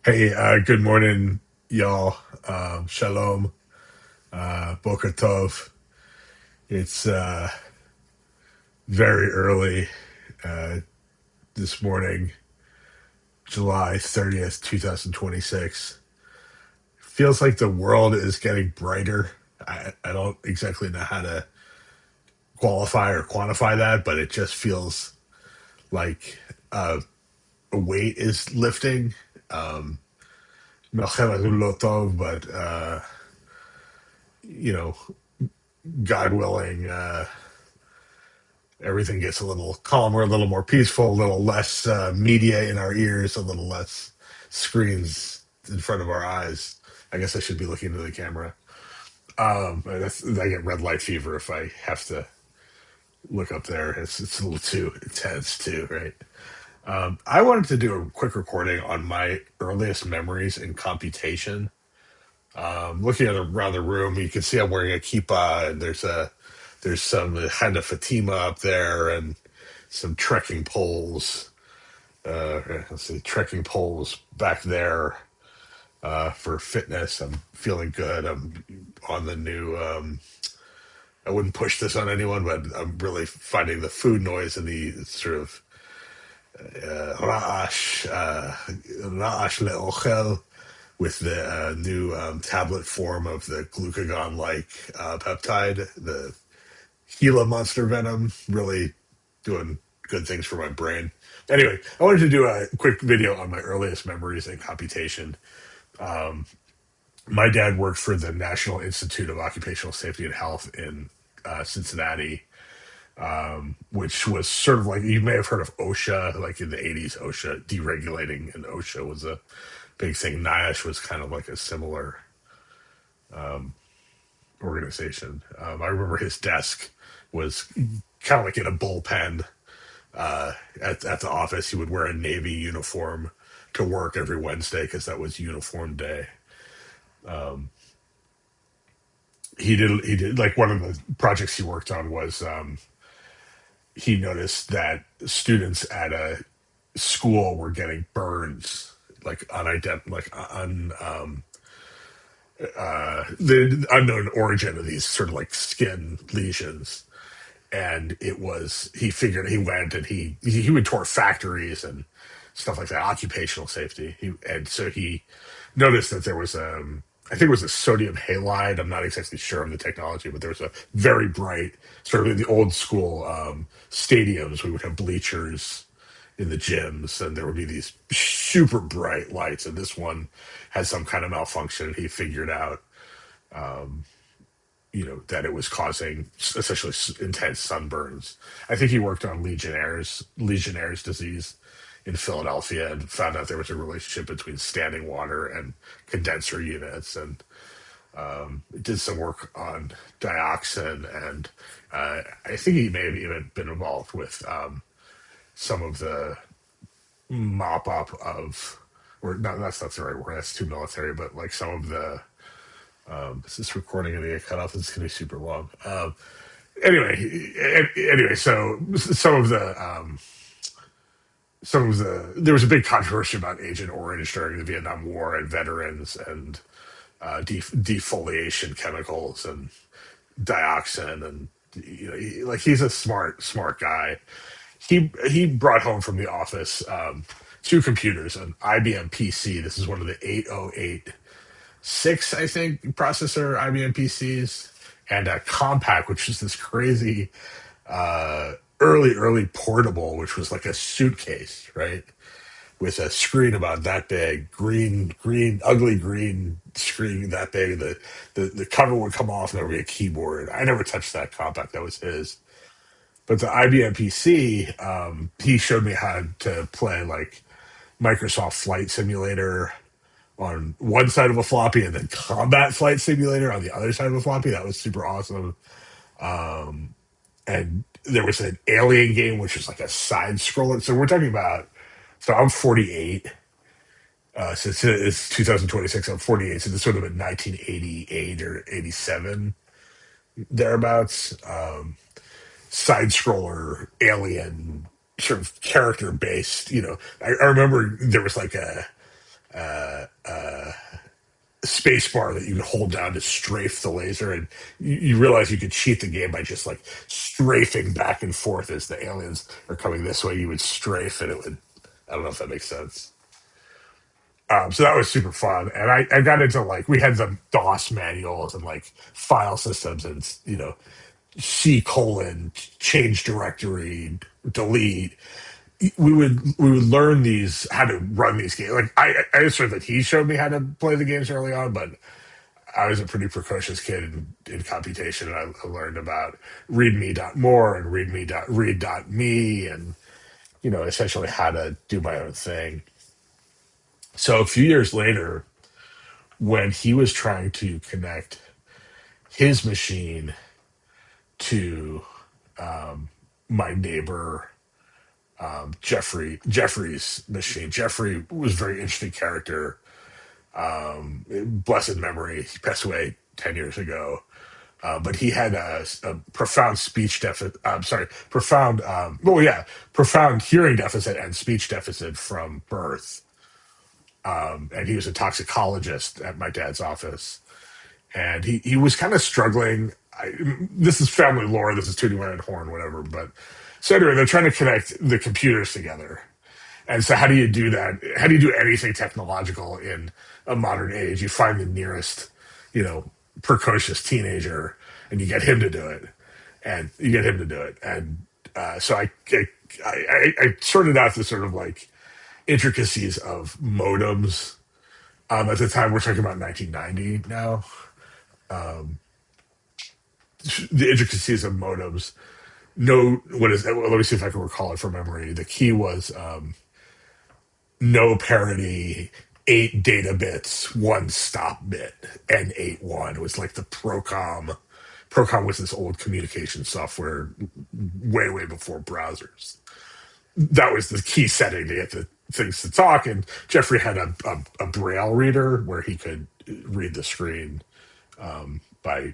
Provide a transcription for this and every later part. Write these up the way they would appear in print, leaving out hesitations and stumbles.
Hey, good morning, y'all. Shalom, Boker Tov. It's very early uh, this morning, July 30th, 2026. Feels like the world is getting brighter. I don't exactly know how to qualify or quantify that, but it just feels like a weight is lifting. Um, but, you know, God willing, everything gets a little calmer, a little more peaceful, a little less media in our ears, a little less screens in front of our eyes. I guess I should be looking into the camera. I get red light fever if I have to look up there. It's a little too intense too, right? I wanted to do a quick recording on my earliest memories in computation. Looking at around the room, you can see I'm wearing a kippah, and there's some Handa Fatima up there, and some trekking poles. Let's see, trekking poles back there for fitness. I'm feeling good. I'm on the new. I wouldn't push this on anyone, but I'm really finding the food noise and the sort of ra'ash le'ochel with the new tablet form of the glucagon-like peptide, the Gila monster venom, really doing good things for my brain. Anyway, I wanted to do a quick video on my earliest memories in computation. My dad worked for the National Institute of Occupational Safety and Health in Cincinnati, which was sort of like, you may have heard of OSHA, like in the 80s, OSHA deregulating, and OSHA was a big thing. NIOSH was kind of like a similar organization. I remember his desk was kind of like in a bullpen at the office. He would wear a Navy uniform to work every Wednesday because that was uniform day. He did like one of the projects he worked on was he noticed that students at a school were getting burns like the unknown origin of these sort of like skin lesions. And it was, he figured, he went and he would tour factories and stuff like that, occupational safety. And so he noticed that there was I think it was a sodium halide. I'm not exactly sure of the technology, but there was a very bright, sort of in the old school stadiums. We would have bleachers in the gyms, and there would be these super bright lights. And this one had some kind of malfunction. He figured out that it was causing essentially intense sunburns. I think he worked on Legionnaire's disease in Philadelphia and found out there was a relationship between standing water and condenser units, and did some work on dioxin, and I think he may have even been involved with some of the mop up of, or no, that's not the right word. That's too military, but like some of the is this recording going to get cut off? It's going to be super long. Anyway, so there was a big controversy about Agent Orange during the Vietnam War and veterans and defoliation chemicals and dioxin, and he's a smart guy. He brought home from the office two computers, an IBM PC. This is one of the 8086, I think, processor IBM PCs, and a Compact, which is this crazy early portable, which was like a suitcase, right? With a screen about that big, ugly green screen that big. The cover would come off and there would be a keyboard. I never touched that Compact. That was his. But the IBM PC, he showed me how to play like Microsoft Flight Simulator on one side of a floppy and then Combat Flight Simulator on the other side of a floppy. That was super awesome. And there was an Alien game, which was like a side scroller. So we're talking about, so I'm 48. So it's 2026. I'm 48. So this would have been 1988 or 87, thereabouts. Side scroller, alien, sort of character based. I remember there was like space bar that you could hold down to strafe the laser, and you realize you could cheat the game by just like strafing back and forth as the aliens are coming this way. You would strafe, and it would. I don't know if that makes sense. So that was super fun, and I got into like we had the DOS manuals and like file systems, and C colon change directory delete. We would learn these how to run these games. Like I assume that he showed me how to play the games early on, but I was a pretty precocious kid in computation, and I learned about readme.more and readme.read.me, and essentially how to do my own thing. So a few years later, when he was trying to connect his machine to my neighbor Jeffrey's machine. Jeffrey was a very interesting character. Blessed memory. He passed away 10 years ago. But he had a profound speech deficit. I'm sorry, profound. Well, yeah, profound hearing deficit and speech deficit from birth. And he was a toxicologist at my dad's office, and he was kind of struggling. This is family lore. This is tooting my own horn, whatever. But so anyway, they're trying to connect the computers together. And so, how do you do that? How do you do anything technological in a modern age? You find the nearest, you know, precocious teenager, and you get him to do it, and you get him to do it. And so I sorted out the sort of like intricacies of modems. At the time, we're talking about 1990 now. The intricacies of modems. No, what is? Well, let me see if I can recall it from memory. The key was no parity, 8 data bits, one stop bit, N81 was like the Procom. Procom was this old communication software way, way before browsers. That was the key setting to get the things to talk. And Jeffrey had a Braille reader where he could read the screen by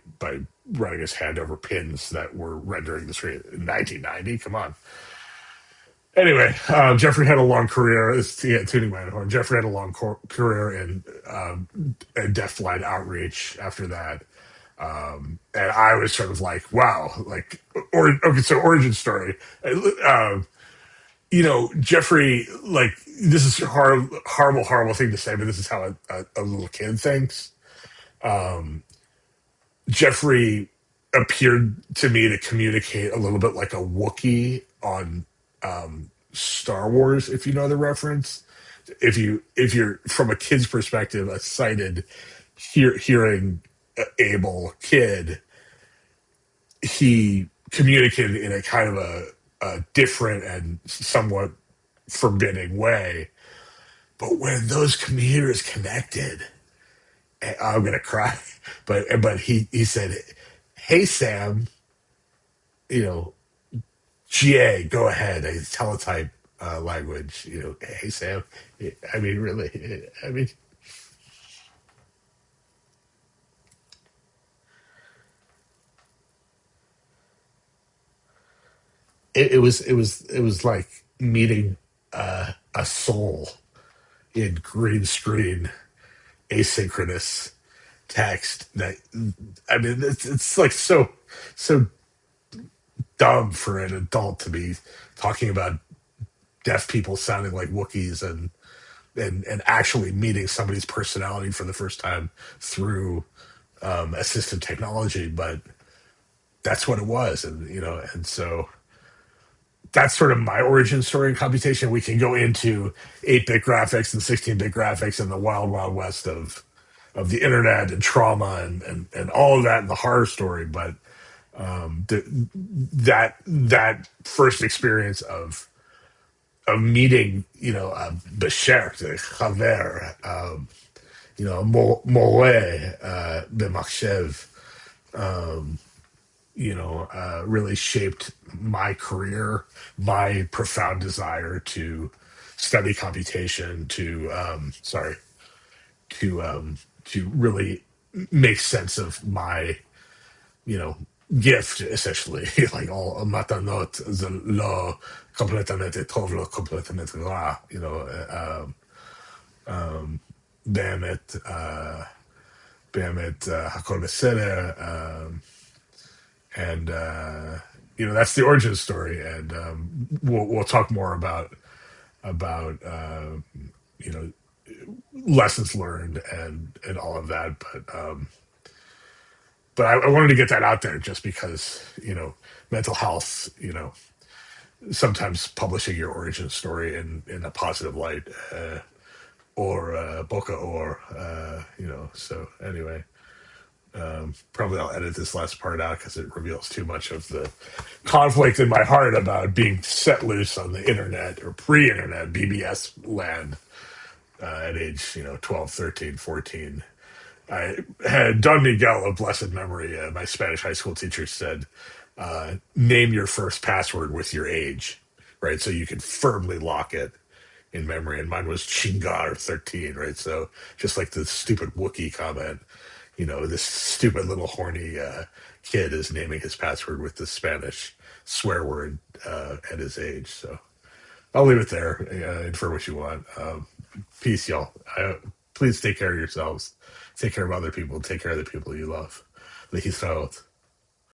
running his hand over pins that were rendering the screen in 1990. Come on. Anyway, Jeffrey had a long career. Yeah, tuning my own horn. Jeffrey had a long career in deafblind outreach after that. And I was sort of like, wow, like, okay, so origin story. Jeffrey, like, this is a horrible, horrible thing to say, but this is how a little kid thinks. Jeffrey appeared to me to communicate a little bit like a Wookiee on Star Wars, if you know the reference. If you're from a kid's perspective, a sighted, hearing able kid, he communicated in a kind of a different and somewhat forbidding way. But when those computers connected, I'm gonna cry. But he said, "Hey Sam, you know, GA, go ahead." A teletype language. Hey Sam. I mean, really. I mean, it was like meeting a soul in green screen asynchronous text. That I mean, it's like so dumb for an adult to be talking about deaf people sounding like Wookiees and actually meeting somebody's personality for the first time through assistive technology. But that's what it was, and so that's sort of my origin story in computation. We can go into 8-bit graphics and 16-bit graphics and the wild, wild west of the internet and trauma and all of that and the horror story. But that first experience of meeting, Becher, Javier, Moe, Bemachev, really shaped my career, my profound desire to study computation, to really make sense of my, you know, gift, essentially. Like all matanot, lo completamente tov, lo completamente ra, Bamit, Hakone Sere, and that's the origin story. And we'll talk more about you know lessons learned and all of that. But I wanted to get that out there just because mental health. Sometimes publishing your origin story in a positive light, or Boca or So anyway, probably I'll edit this last part out because it reveals too much of the conflict in my heart about being set loose on the internet or pre-internet BBS land at age 12, 13, 14. I had Don Miguel of blessed memory, my Spanish high school teacher, said, name your first password with your age, right? So you can firmly lock it in memory. And mine was Chingar 13, right? So just like the stupid Wookiee comment, this stupid little horny kid is naming his password with the Spanish swear word at his age. So I'll leave it there. Infer what you want. Peace, y'all. Please take care of yourselves. Take care of other people. Take care of the people you love. Lehi